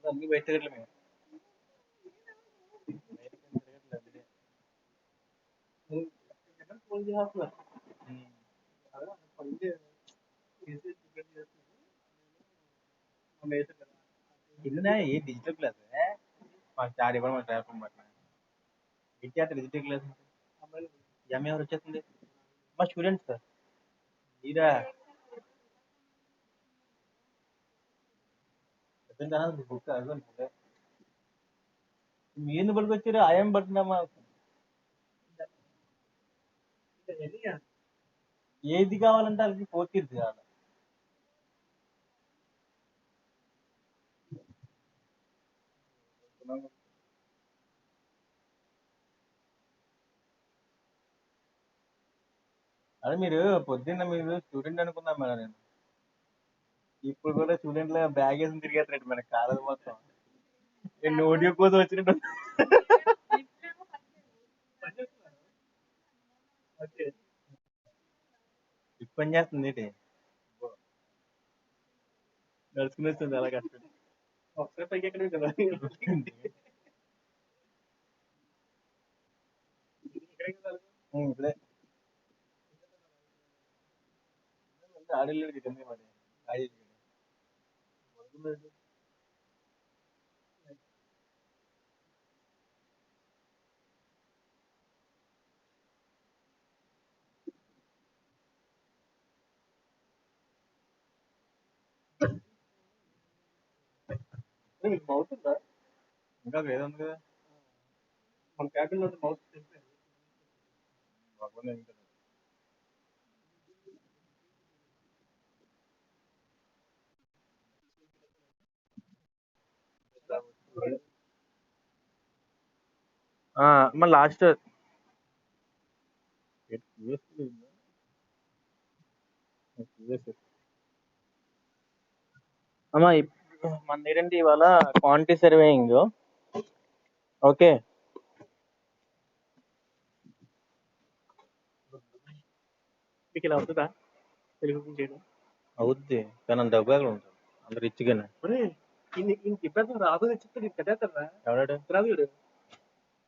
అన్ని బయట తిరగట్లే ఇదినా ఏ digital class మా స్టార్ ఇవ్వడం మా స్టార్ పట్ల విద్యార్థి డిజిటల్ క్లాస్ ఎంఏ ఎవరు వచ్చేస్తుంది మా స్టూడెంట్స్ సార్ ఇరా బుక్ మీరు పడుకొచ్చారు ఆయం పడుతున్నామా ఏది కావాలంటే వాళ్ళకి ఫోర్త్ ఇయర్స్ కావాలి అదే మీరు పొద్దున్న మీరు స్టూడెంట్ అనుకున్నాం మేడం నేను ఇప్పుడు కూడా స్టూడెంట్ లా బ్యాగ్ వేసి తిరిగేస్తారండి మన కాలేజ్ మొత్తం నోటి కోసం వచ్చినట్టు ఇప్పుడు పని చేస్తుంది ఏంటి నడుచుకుని వస్తుంది అలా కష్టం ఒకసారి పైకి ఎక్కడ కదా ఇప్పుడే ఆడలేదు మరి మీకు మౌత్ ఉందా ఇంకా వేరే ఉంది కదా మన క్యాబిన్ లో మౌత్ మరి లాస్ట్ అమ్మా మన ఏంటంటే ఇవాళ క్వాంటిటీ సర్వేయింగ్ ఓకే మీకు ఇలా అవుతుందా తెలుగు చేయడం అవుద్ది కానీ అంత డబ్బు ఎక్కడ ఉంటుంది అంత రిచ్గానే ఇంక ఇబ్బంది రాదు చెప్తే నీకు కట్టేస్తారా ఎవడాడు రాదు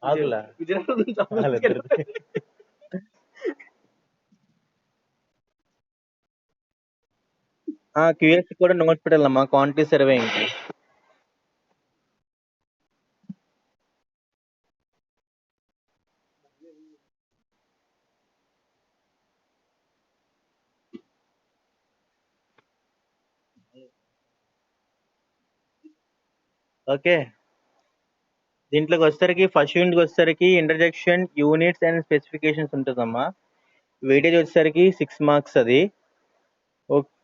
ఆగులా క్యూఎస్ కూడా నోట్స్ పెట్టాలమ్మా క్వాంటిటీ సర్వేయింగ్ ఓకే దీంట్లోకి వచ్చేసరికి ఫస్ట్ యూనిట్కి వచ్చేసరికి ఇంటర్జెక్షన్ యూనిట్స్ అండ్ స్పెసిఫికేషన్స్ ఉంటుందమ్మా వెయిటేజ్ వచ్చేసరికి 6 మార్క్స్ అది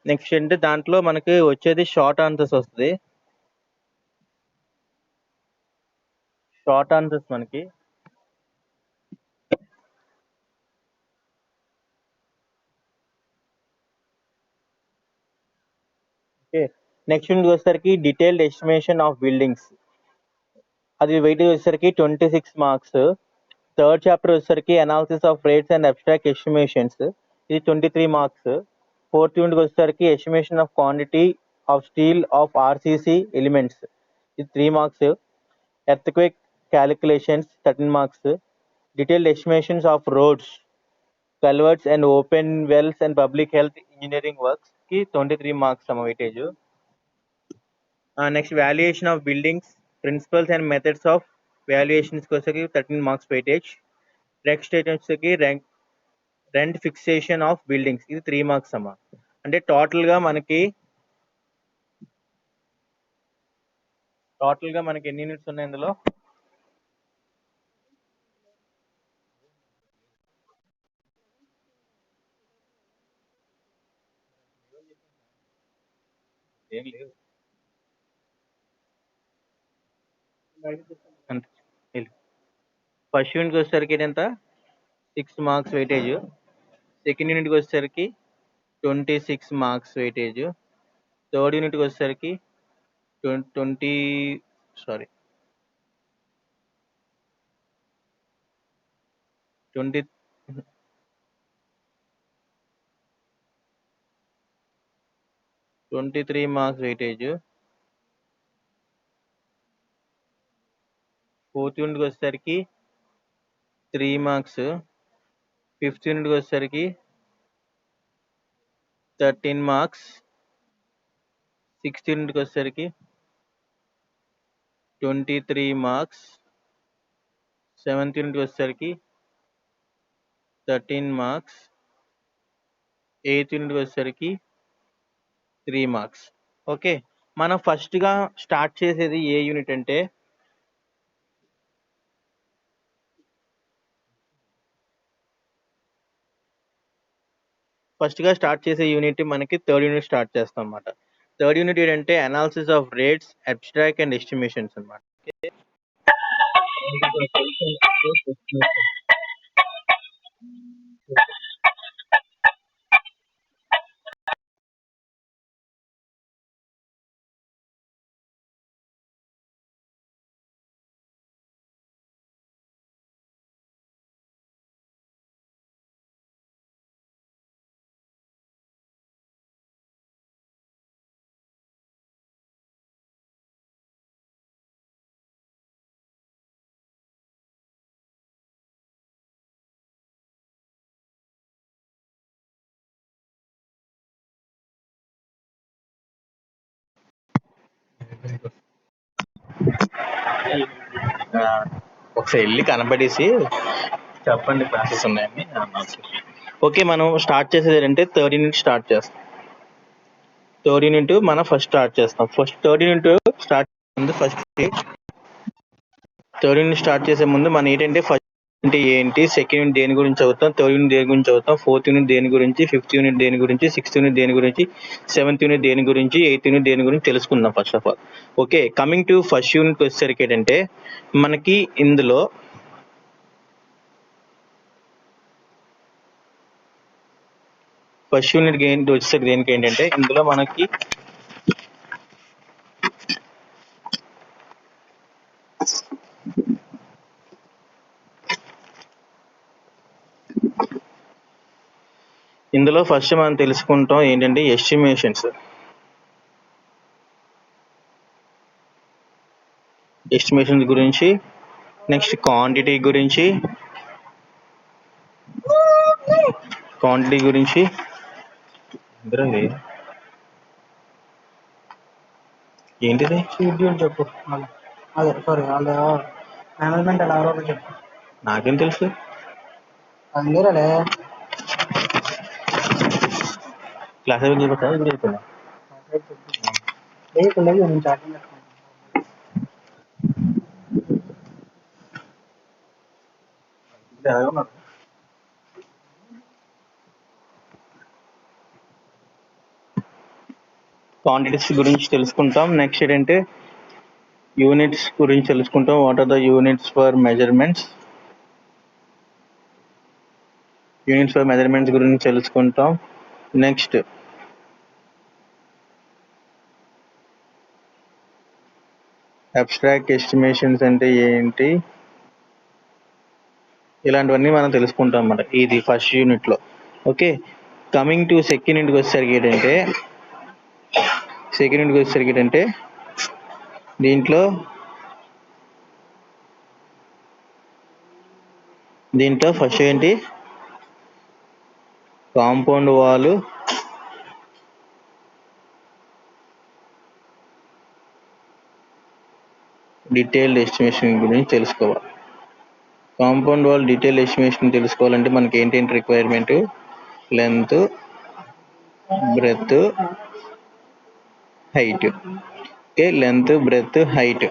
నెక్స్ట్ అంటే దాంట్లో మనకి వచ్చేది షార్ట్ ఆన్సర్స్ వస్తుంది షార్ట్ ఆన్సర్స్ మనకి ఓకే నెక్స్ట్ యూనిట్ వచ్చేసరికి డీటెయిల్డ్ ఎస్టిమేషన్ ఆఫ్ బిల్డింగ్స్ అది వెయిటేజ్ వచ్చేసరికి 26 మార్క్స్ థర్డ్ చాప్టర్ వచ్చేసరికి analysis of rates and abstract estimations ఇది 23 మార్క్స్ ఫోర్త్ యూనిట్ వచ్చేసరికి estimation of quantity of steel of RCC elements ఇది 3 marks earthquake calculations 13 marks detailed estimations of roads culverts and open wells and public health engineering works కి 23 marks అమ్మ weightage next valuation of buildings principles and methods of valuations వచ్చేసరికి 13 marks weightage next వచ్చేసరికి rent fixation of buildings ఇది 3 marks అమ్మా అంటే total గా మనకి ఎన్ని యూనిట్స్ ఉన్నాయి ఇందులో ఏం లేవు ఫస్ట్ యూనిట్కి వచ్చేసరికి ఎంత 6 మార్క్స్ వెయిటేజ్ సెకండ్ యూనిట్కి వచ్చేసరికి 26 మార్క్స్ వెయిటేజ్ థర్డ్ యూనిట్కి వచ్చేసరికి 20 సారీ 20 23 మార్క్స్ వెయిటేజ్ 4th యూనిట్కి వచ్చేసరికి 3 మార్క్స్, 5th యూనిట్కి వచ్చేసరికి 13 మార్క్స్, 6th యూనిట్కి వచ్చేసరికి 23 మార్క్స్, 7th యూనిట్కి వచ్చేసరికి 13 మార్క్స్, 8th యూనిట్కి వచ్చేసరికి 3 మార్క్స్. ఓకే, మనం ఫస్ట్గా స్టార్ట్ చేసేది ఏ యూనిట్ అంటే మనకి థర్డ్ యూనిట్ స్టార్ట్ చేస్తాం అన్నమాట. థర్డ్ యూనిట్ ఏంటంటే analysis of rates, abstract and estimations అన్నమాట. ఒకసారి వెళ్ళి కనపడేసి చెప్పండి క్లాసెస్ ఉన్నాయని. ఓకే, మనం స్టార్ట్ చేసేది ఏంటంటే థర్డ్ యూనిట్ స్టార్ట్ చేస్తాం. థర్డ్ యూనిట్ మనం ఫస్ట్ స్టార్ట్ చేస్తాం. థర్డ్ యూనిట్ స్టార్ట్ చేసే ముందు మనం ఏంటంటే ఫస్ట్ అంటే ఏంటి, సెకండ్ యూనిట్ దేని గురించి చదువుతాం, థర్డ్ యూనిట్ దేని గురించి చదువుతాం, 4th యూనిట్ దేని గురించి, 5th యూనిట్ దేని గురించి, 6th యూనిట్ దేని గురించి, 7th యూనిట్ దేని గురించి, 8th యూనిట్ దేని గురించి తెలుసుకుందాం first of all. Okay, coming to first unit వచ్చేసరికి ఏంటంటే మనకి ఇందులో ఫస్ట్ యూనిట్ వచ్చేసరికి దేనికి ఏంటంటే ఇందులో మనకి ఫస్ట్ మనం తెలుసుకుంటాం ఏంటంటే ఎస్టిమేషన్స్ గురించి, నెక్స్ట్ క్వాంటిటీ గురించి ఏంటిది షెడ్యూల్ చెప్పు. అదే సారీ, వాళ్ళ మేనేజ్మెంట్ ఎలా చెప్పు. నాకేం తెలుసు. అందులోనే క్లాస్ అయిపోతా ఇది అయిపోయిందా? నేను చాటింగ్ క్వాంటిటీస్ గురించి తెలుసుకుంటాం. నెక్స్ట్ ఏంటంటే యూనిట్స్ గురించి తెలుసుకుంటాం. What are the units for measurements గురించి తెలుసుకుంటాం. నెక్స్ట్ అబ్స్ట్రాక్ట్ ఎస్టిమేషన్స్ అంటే ఏంటి, ఇలాంటివన్నీ మనం తెలుసుకుంటాం అన్నమాట ఇది ఫస్ట్ యూనిట్లో. ఓకే, కమింగ్ టు సెకండ్ యూనిట్కి వచ్చేసరికి ఏంటంటే దీంట్లో ఫస్ట్ ఏంటి, కాంపౌండ్ వాల్, డీటెయిల్డ్ ఎస్టిమేషన్ గురించి తెలుసుకోవాలి. కాంపౌండ్ వాల్ డీటెయిల్ ఎస్టిమేషన్ తెలుసుకోవాలంటే మనకి ఏంటంటే requirement length, breadth, height. Okay, length, breadth, height.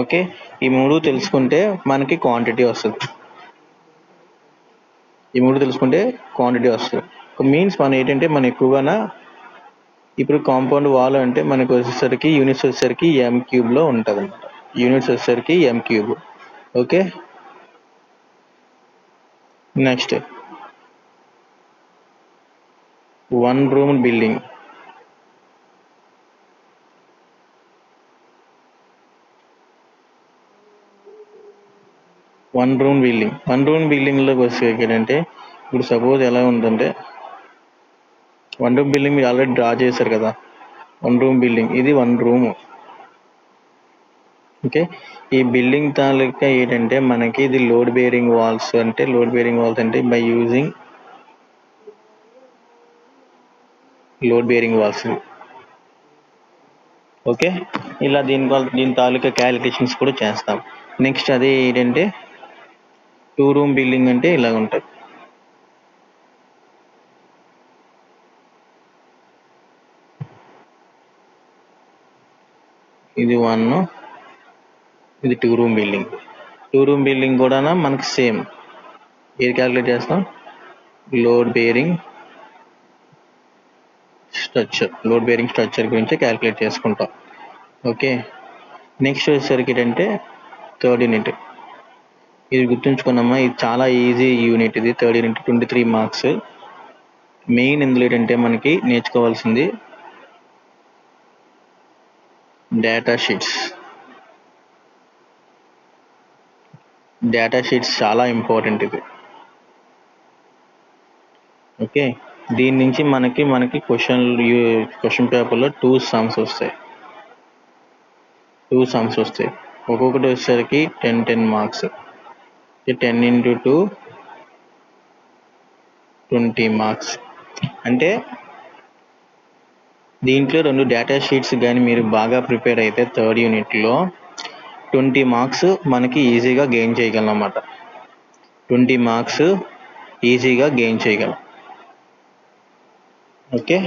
Okay, ఈ మూడు తెలుసుకుంటే మనకి క్వాంటిటీ వస్తుంది. మీన్స్ మనం ఏంటంటే మనం ఎక్కువగా ఇప్పుడు కాంపౌండ్ వాల్ అంటే మనకు వచ్చేసరికి యూనిట్స్ వచ్చేసరికి m³ లో ఉంటుంది అనమాట. m³. Okay, next 1 room building. 1 room బిల్డింగ్లోకి వచ్చేసరికి ఏంటంటే ఇప్పుడు సపోజ్ ఎలా ఉందంటే 1 room బిల్డింగ్ మీరు ఆల్రెడీ డ్రా చేశారు కదా. 1 room బిల్డింగ్ ఇది 1 room. ఓకే. ఈ బిల్డింగ్ తాలూకా ఏంటంటే మనకి ఇది లోడ్ బేరింగ్ వాల్స్ అంటే by using load bearing walls. Okay. ఇలా దీని తాలూకా క్యాలిక్యులేషన్స్ కూడా చేస్తాం. నెక్స్ట్ అదే ఏంటంటే 2 రూమ్ బిల్డింగ్ అంటే ఇలా ఉంటుంది. ఇది 1, ఇది 2 రూమ్ బిల్డింగ్. 2 రూమ్ బిల్డింగ్ కూడా మనకి సేమ్ ఏది క్యాలిక్యులేట్ చేస్తాం, లోడ్ బేరింగ్ స్ట్రక్చర్ గురించి క్యాలిక్యులేట్ చేసుకుంటాం. ఓకే. నెక్స్ట్ వచ్చేసరికి ఏంటంటే థర్డ్ యూనిట్. ఇది గుర్తుంచుకున్నామా, ఇది చాలా ఈజీ యూనిట్. ఇది థర్డ్ యూనిట్ 23 మార్క్స్. మెయిన్ ఇందులో ఏంటంటే మనకి నేర్చుకోవాల్సింది డేటా షీట్స్ చాలా ఇంపార్టెంట్ ఇది. ఓకే. దీని నుంచి మనకి క్వశ్చన్ పేపర్లో 2 సమ్స్ వస్తాయి. ఒక్కొక్కటి వచ్చేసరికి 10 మార్క్స్. 10 into 2 20 marks. అంటే దీంట్లో 2 డేటా షీట్స్ కానీ మీరు బాగా ప్రిపేర్ అయితే థర్డ్ యూనిట్లో 20 మార్క్స్ మనకి ఈజీగా గెయిన్ చేయగలం అన్నమాట. 20 మార్క్స్ ఈజీగా గెయిన్ చేయగలం. ఓకే.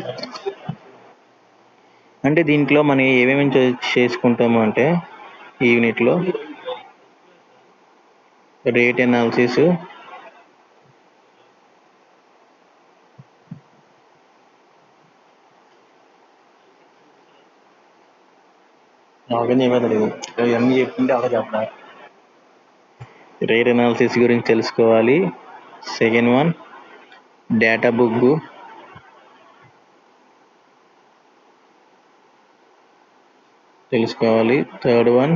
అంటే దీంట్లో మనం ఏమేమి చేసుకుంటాము అంటే ఈ యూనిట్లో రేట్ అనాలిసిస్, ఇవన్నీ చెప్తుంటే అలా చెప్పాలి. రేట్ అనాలిసిస్ గురించి తెలుసుకోవాలి. సెకండ్ వన్ డేటా బుక్, తెలుసుకోవాలి. థర్డ్ వన్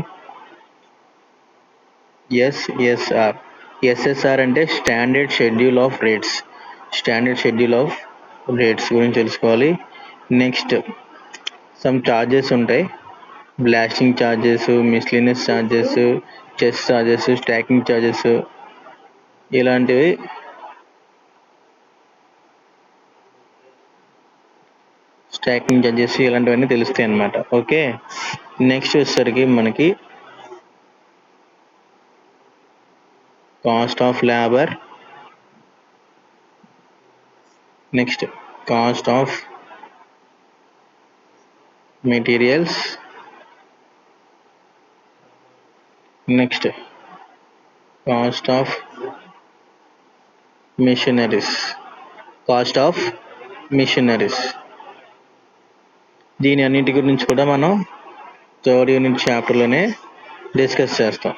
ఎస్ఎస్ఆర్ అంటే స్టాండర్డ్ షెడ్యూల్ ఆఫ్ రేట్స్ గురించి తెలుసుకోవాలి. నెక్స్ట్ సమ్ చార్జెస్ ఉంటాయి, blasting charges, miscellaneous charges, chess charges, stacking charges, ఇలాంటివి ఇలాంటివన్నీ తెలుస్తాయి అన్నమాట. ఓకే. నెక్స్ట్ వచ్చేసరికి మనకి cost of labour, next cost of materials, next cost of machineries. దీని అన్నిటి గురించి కూడా మనం థర్డ్ యూనిట్ చాప్టర్లోనే డిస్కస్ చేస్తాం.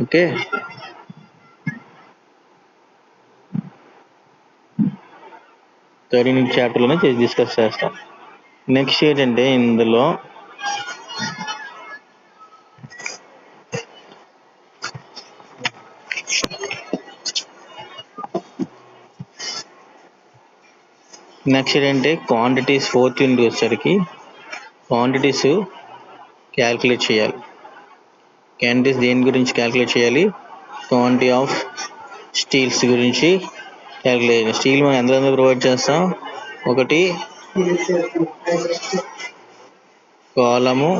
ఓకే. థర్డ్ యూనిట్ చాప్టర్లోనే డిస్కస్ చేస్తాం. నెక్స్ట్ ఏంటంటే ఇందులో క్వాంటిటీస్. ఫోర్త్ యూనిట్ వచ్చేసరికి క్వాంటిటీస్ క్యాల్కులేట్ చేయాలి. దేని గురించి క్యాల్కులేట్ చేయాలి, క్వాంటిటీ ఆఫ్ స్టీల్స్ గురించి క్యాల్కులేట్. స్టీల్ మనం ఎంత ప్రొవైడ్ చేస్తాం, ఒకటి కాలము,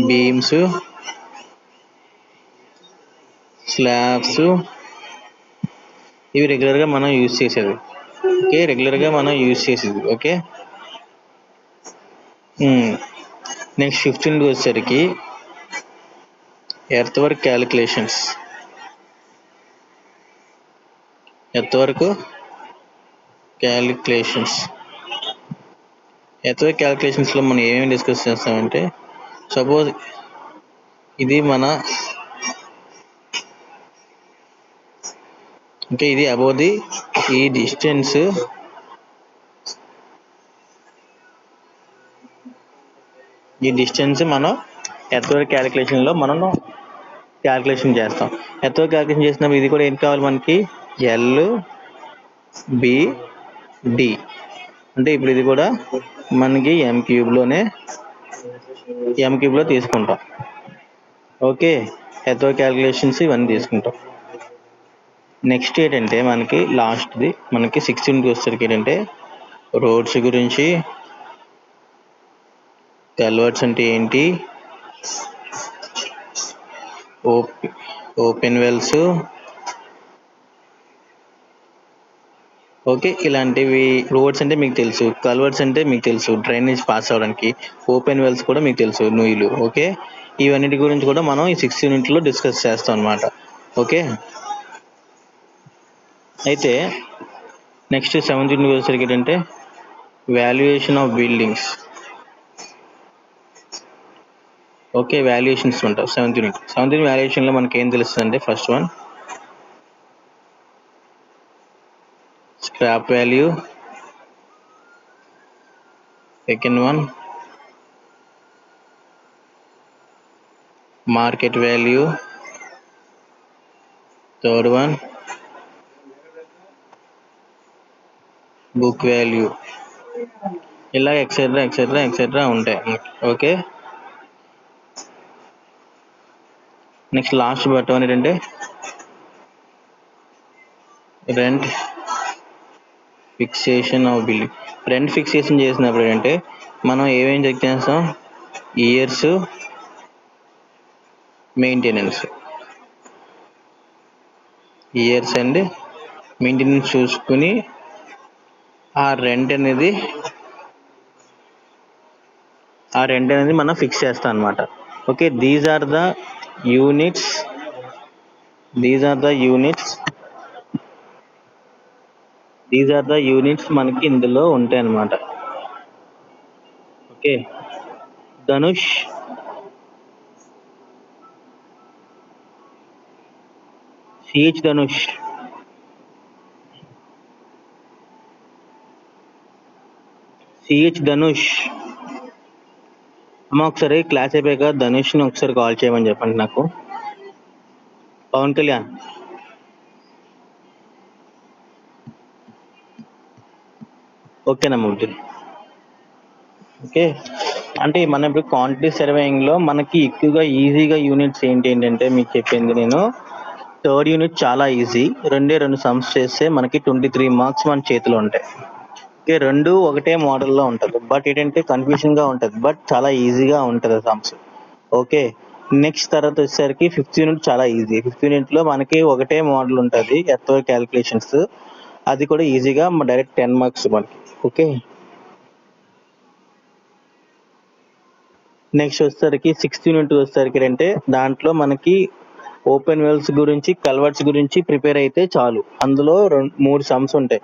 బీమ్స్, స్లాబ్స్, ఇవి రెగ్యులర్గా మనం యూజ్ చేసేది. ఓకే. నెక్స్ట్ 15 వచ్చేసరికి ఎర్త్ వర్క్ క్యాలిక్యులేషన్స్. క్యాలిక్యులేషన్స్లో మనం ఏమేమి డిస్కస్ చేస్తామంటే, సపోజ్ ఇది ఇది అబౌవ్ ది ఈ డిస్టెన్స్, మనం ఎర్త్ వర్క్ క్యాలిక్యులేషన్లో క్యాలిక్యులేషన్ చేస్తాం. ఎర్త్ వర్క్ క్యాలిక్యులేషన్ చేసినప్పుడు ఇది కూడా ఏం కావాలి మనకి, LBD. అంటే ఇప్పుడు ఇది కూడా మనకి ఎం క్యూబ్లో తీసుకుంటాం. ఓకే, ఎథో క్యాలిక్యులేషన్స్ ఇవన్నీ తీసుకుంటాం. నెక్స్ట్ ఏంటంటే మనకి లాస్ట్ది మనకి 16 వచ్చేసరికి ఏంటంటే రోడ్స్ గురించి, కల్వర్ట్స్ అంటే ఏంటి, ఓపెన్ వెల్స్, ఓకే ఇలాంటివి. రోడ్స్ అంటే మీకు తెలుసు, కల్వర్ట్స్ అంటే మీకు తెలుసు డ్రైనేజ్ పాస్ అవ్వడానికి, ఓపెన్ వెల్స్ కూడా మీకు తెలుసు నూయిలు. ఓకే, ఇవన్నిటి గురించి కూడా మనం ఈ 6 యూనిట్లో డిస్కస్ చేస్తాం అనమాట. ఓకే, అయితే నెక్స్ట్ 7th యూనిట్ వచ్చేసరికి ఏంటంటే valuation of buildings. Okay, valuations ఉంటాయి 7th యూనిట్. 7th యూనిట్ వాల్యుయేషన్లో మనకి ఏం తెలుస్తుంది అంటే first one scrap value, second one market value, third one book value, ఇలా ఎక్సెట్రా ఉంటాయి. ఓకే, నెక్స్ట్ లాస్ట్ బటన్ ఏంటంటే rent fixation of building. Rent fixation చేసినప్పుడు ఏంటంటే మనం ఏమేమి చెక్ చేస్తాం, years, maintenance, years and maintenance చూసుకుని ఆ రెంట్ అనేది మనం ఫిక్స్ చేస్తాం అనమాట. Okay, these are the units మనకి ఇందులో ఉంటాయి అన్నమాట. ఓకే, ధనుష్ ధనుష్ అమ్మ ఒకసారి క్లాస్ అయిపోయాక ధనుష్ని ఒకసారి కాల్ చేయమని చెప్పండి నాకు. పవన్ కళ్యాణ్, ఓకేనమ్మా. ఓకే, అంటే మనం ఇప్పుడు క్వాంటిటీ సర్వేయింగ్లో మనకి ఎక్కువగా ఈజీగా యూనిట్స్ ఏంటంటే మీకు చెప్పింది నేను. థర్డ్ యూనిట్ చాలా ఈజీ, 2 సమ్స్ చేస్తే మనకి 23 మార్క్స్ మన చేతిలో ఉంటాయి. ఓకే, 2 ఒకటే మోడల్లో ఉంటుంది, బట్ ఏంటంటే కన్ఫ్యూజన్గా ఉంటుంది, బట్ చాలా ఈజీగా ఉంటుంది సమ్స్. ఓకే, నెక్స్ట్ తర్వాత వచ్చేసరికి 5th యూనిట్ చాలా ఈజీ. 5th యూనిట్లో మనకి ఒకటే మోడల్ ఉంటుంది, ఎథో క్యాలిక్యులేషన్స్, అది కూడా ఈజీగా డైరెక్ట్ 10 మార్క్స్ మనకి. ఓకే, నెక్స్ట్ వచ్చేసరికి 6th యూనిట్ వచ్చేసరికి అంటే దాంట్లో మనకి ఓపెన్ వెల్స్ గురించి, కల్వర్ట్స్ గురించి ప్రిపేర్ అయితే చాలు. అందులో 3 సమ్స్ ఉంటాయి.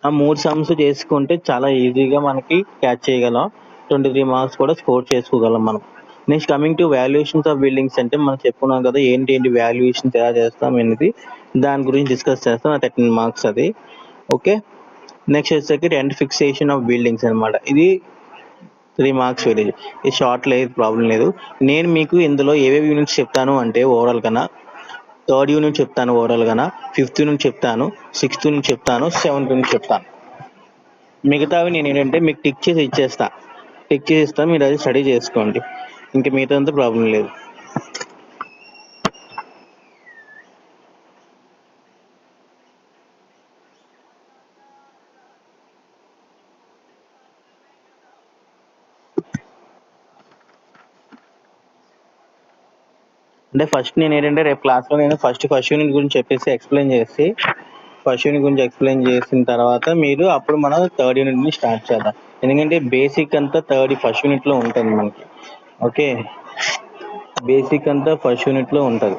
ఆ 3 సమ్స్ చేసుకుంటే చాలా ఈజీగా మనకి క్యాచ్ చేయగలం, 23 మార్క్స్ కూడా స్కోర్ చేసుకోగలం మనం. Next coming to valuations of buildings అంటే మనం చెప్పుకున్నాం కదా ఏంటి వాల్యుయేషన్స్ ఎలా చేస్తాం అనేది, దాని గురించి డిస్కస్ చేస్తాం. 13 మార్క్స్ అది. ఓకే, నెక్స్ట్ వచ్చేసరికి రెంట్ ఫిక్సేషన్ ఆఫ్ బిల్డింగ్స్ అనమాట. ఇది 3 మార్క్స్ వేరేజ్. ఇది షార్ట్ లేదు, ప్రాబ్లం లేదు. నేను మీకు ఇందులో ఏవేవి యూనిట్స్ చెప్తాను అంటే ఓవరాల్ కన్నా 3rd యూనిట్ చెప్తాను, ఓవరాల్ గానా 5th యూనిట్ చెప్తాను, 6th యూనిట్ చెప్తాను, 7th యూనిట్ చెప్తాను. మిగతావి నేను ఏంటంటే మీకు టిక్ చేసి ఇస్తాను, మీరు అది స్టడీ చేసుకోండి, ఇంకా మిగతా అంతా ప్రాబ్లం లేదు. అంటే ఫస్ట్ నేను ఏంటంటే రేపు క్లాస్లో నేను ఫస్ట్ యూనిట్ గురించి ఎక్స్ప్లెయిన్ చేసిన తర్వాత మీరు అప్పుడు మనం 3rd యూనిట్ని స్టార్ట్ చేద్దాం. ఎందుకంటే బేసిక్ అంతా ఫస్ట్ యూనిట్లో ఉంటుంది మనకి. ఓకే, బేసిక్ అంతా ఫస్ట్ యూనిట్లో ఉంటుంది.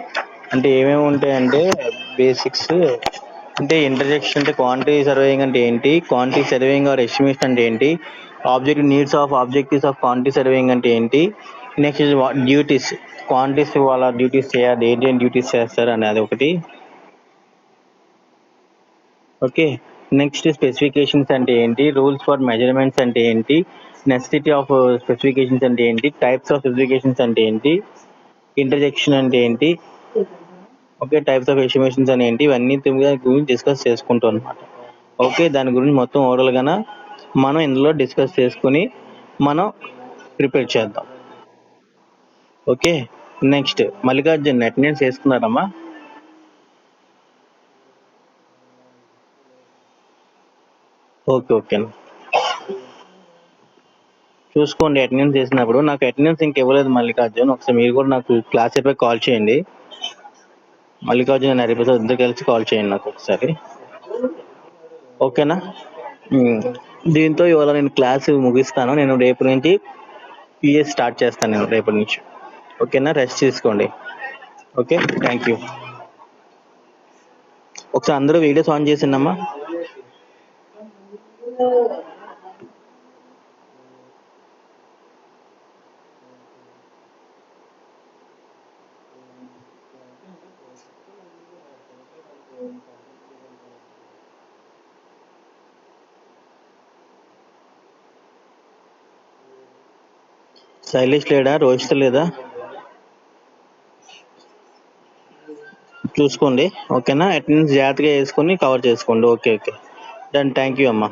అంటే ఏమేమి ఉంటాయంటే బేసిక్స్ అంటే ఇంటర్జెక్షన్ అంటే క్వాంటిటీ సర్వేయింగ్ అంటే ఏంటి, క్వాంటిటీ సర్వేయింగ్ ఆర్ ఎస్టిమేషన్ అంటే ఏంటి, ఆబ్జెక్టివ్స్ ఆఫ్ క్వాంటిటీ సర్వేయింగ్ అంటే ఏంటి, నెక్స్ట్ డ్యూటీస్, క్వాంటిటీస్ వాళ్ళ డ్యూటీస్ చేయాలి, ఏంటి డ్యూటీస్ చేస్తారు అనేది ఒకటి. ఓకే, నెక్స్ట్ స్పెసిఫికేషన్స్ అంటే ఏంటి, రూల్స్ ఫర్ మెజర్మెంట్స్ అంటే ఏంటి, నెసెసిటీ ఆఫ్ స్పెసిఫికేషన్స్ అంటే ఏంటి, టైప్స్ ఆఫ్ స్పెసిఫికేషన్స్ అంటే ఏంటి, ఇంటర్జెక్షన్ అంటే ఏంటి, ఓకే టైప్స్ ఆఫ్ ఎస్టిమేషన్స్ అని ఏంటి, ఇవన్నీ గురించి డిస్కస్ చేసుకుంటాం అనమాట. ఓకే, దాని గురించి మొత్తం ఓవరాల్గా మనం ఇందులో డిస్కస్ చేసుకుని మనం ప్రిపేర్ చేద్దాం. ఓకే. నెక్స్ట్ మల్లికార్జున్ అటెండెన్స్ వేసుకున్నారమ్మా? ఓకే ఓకే చూసుకోండి. అటెండెన్స్ వేసినప్పుడు నాకు అటెండెన్స్ ఇంక ఇవ్వలేదు మల్లికార్జున్, ఒకసారి మీరు కూడా నాకు క్లాస్ అయిపోయి కాల్ చేయండి. మల్లికార్జున్ అండ్ హరిప్రసాద్ ఇద్దరు కలిసి కాల్ చేయండి నాకు ఒకసారి. ఓకేనా? దీంతో ఇవాళ నేను క్లాస్ ముగిస్తాను. నేను రేపు నుంచి పిఎస్ స్టార్ట్ చేస్తాను నేను రేపటి నుంచి. ఓకేనా? రెస్ట్ తీసుకోండి. Okay, thank you. ఒకసారి అందరూ వీడియోస్ ఆన్ చేసిండమ్మా. శైలేష్ లేడా? రోహిత్ లేదా? చూసుకోండి. ఓకేనా? అటెండెన్స్ జాగ్రత్తగా వేసుకొని కవర్ చేసుకోండి. Okay okay done. Thank you అమ్మా.